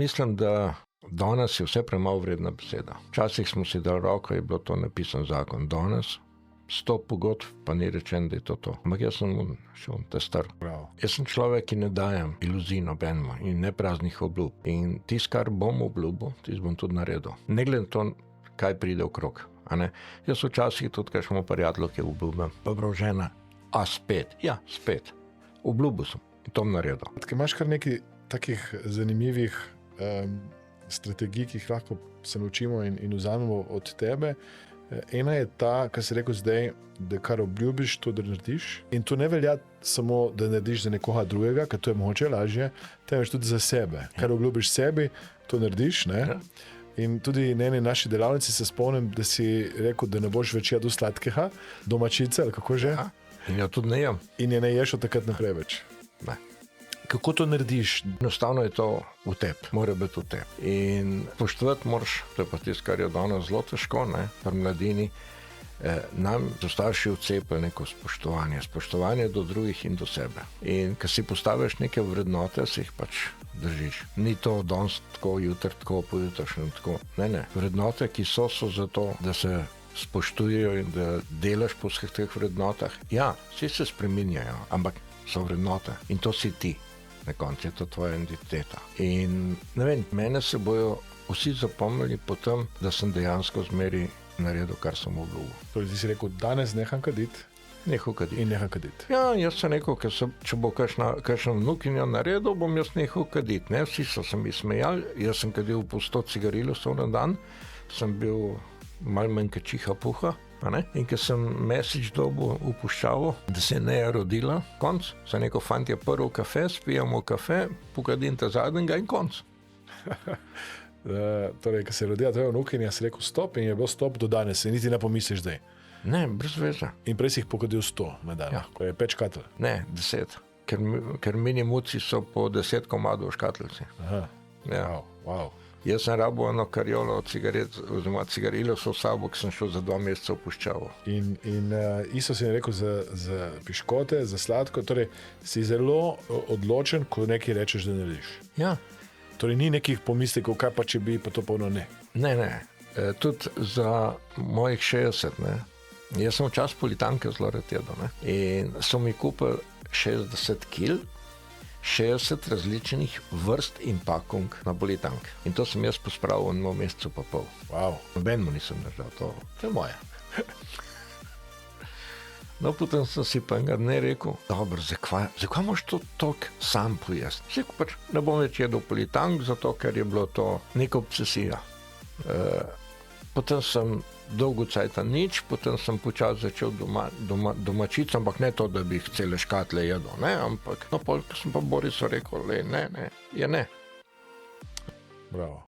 Mislim, da danes je vse premalo vredna beseda. Včasih smo si dali roko, je bilo to napisan zakon. Danes 100 pogodb, pa ni rečen, da je to. Ampak jaz sem šel te star. Bravo. Jaz sem človek, ki ne dajem iluzij nobenemu in ne praznih obljub. In tisto, kar bom obljubil, tisto bom tudi naredil. Ne glede na to, kaj pride okrog. Jaz včasih tudi, kaj smo prijatelji, ki obljubim, pa prav žena, a spet? Ja, spet. Obljubil sem in to bom naredil. Imaš kar nekaj takih zanimivih strategij, ki jih lahko se naučimo in vzamemo od tebe. Ena je ta, kar si rekel zdaj, da kar obljubiš, to da narediš. In to ne velja samo, da narediš za nekoga drugega, ker to je mogoče lažje, temveč tudi za sebe. Kar obljubiš sebi, to narediš. Ne? Ja. In tudi na eni naši delavnici se spomnim, da si rekel, da ne boš več jedel sladkega, domačice ali kako že. Ja. In jo tudi ne jem. In je ne ješ od takrat naprej več. Ne. Kako to narediš? Enostavno je to v tebi, mora biti v tebi. In poštovati moraš, to je pa tisto, kar je danes zelo težko, pri mladini, nam so starši vcepili neko spoštovanje do drugih in do sebe. In ko si postaviš neke vrednote, si jih pač držiš. Ni to danes tako, jutri tako, pojutrišnjem tako. Ne. Vrednote, ki so zato, da se spoštujejo in da delaš po vseh teh vrednotah. Ja, vsi se spreminjajo, ampak so vrednote in to si ti. Na koncu je to tvoja identiteta. In ne vem, mene se bojo vsi zapomnili po tem, da sem dejansko zmeri naredil, kar sem obljubil. Torej, ti si rekel, danes neham kaditi. Nehal kaditi. In neham kaditi. Ja, jaz sem rekel, če bo kakšna vnukinja naredil, bom jaz nehal kaditi. Ne? Vsi so se mi smejali, jaz sem kadil po 100 cigarilov na dan, sem bil malo manj kot čiha puha. In ko sem message dobil upuščavo, da se ne je rodila, konc. Sem rekel, fant je prvi kafe, spijamo kafe, pokadim ta zadnjega in konc. Torej, ko se je rodila tvoja vnukinja, si rekel stop in je bil stop do danes, in niti ne pomisliš zdaj. Ne, brez veze. In prej si jih pokadil 100 na dan, ko je 5 škatel. Ne, 10. Ker mini muci so po 10 komadov v škatlici. Aha, Ja. wow. Jaz sem rabil eno karjolo cigaret, oziroma cigarilo so v sabo, ki sem šel za 2 meseca v puščavo. In isto si rekel za piškote, za sladko, torej si zelo odločen, ko nekaj rečeš, da narediš. Ja. Torej ni nekih pomislekov, kaj pa če bi, pa to polno ne. Ne. Tudi za mojih 60, ne. Jaz sem včasih politanke zelo rad jedel, ne. In so mi kupili 60 kil, 60 različnih vrst in pakung na politanke. In to sem jaz pospravil v 1 mesecu pa pol. Wow. Nobenemu nisem držal, to je moje. No, potem sem si pa enega dne rekel, dobro, zakaj moš to toliko sam pojesti? Rekel pač, ne bom več jedel politank, zato ker je bilo to neka obsesija. Potem sem dolgo cajta nič, potem sem počasi začel domačico, ampak ne to, da bi jih cele škatle jedel, ne, ampak no, pol, ko sem pa Borisu rekel, ne, je ne. Bravo.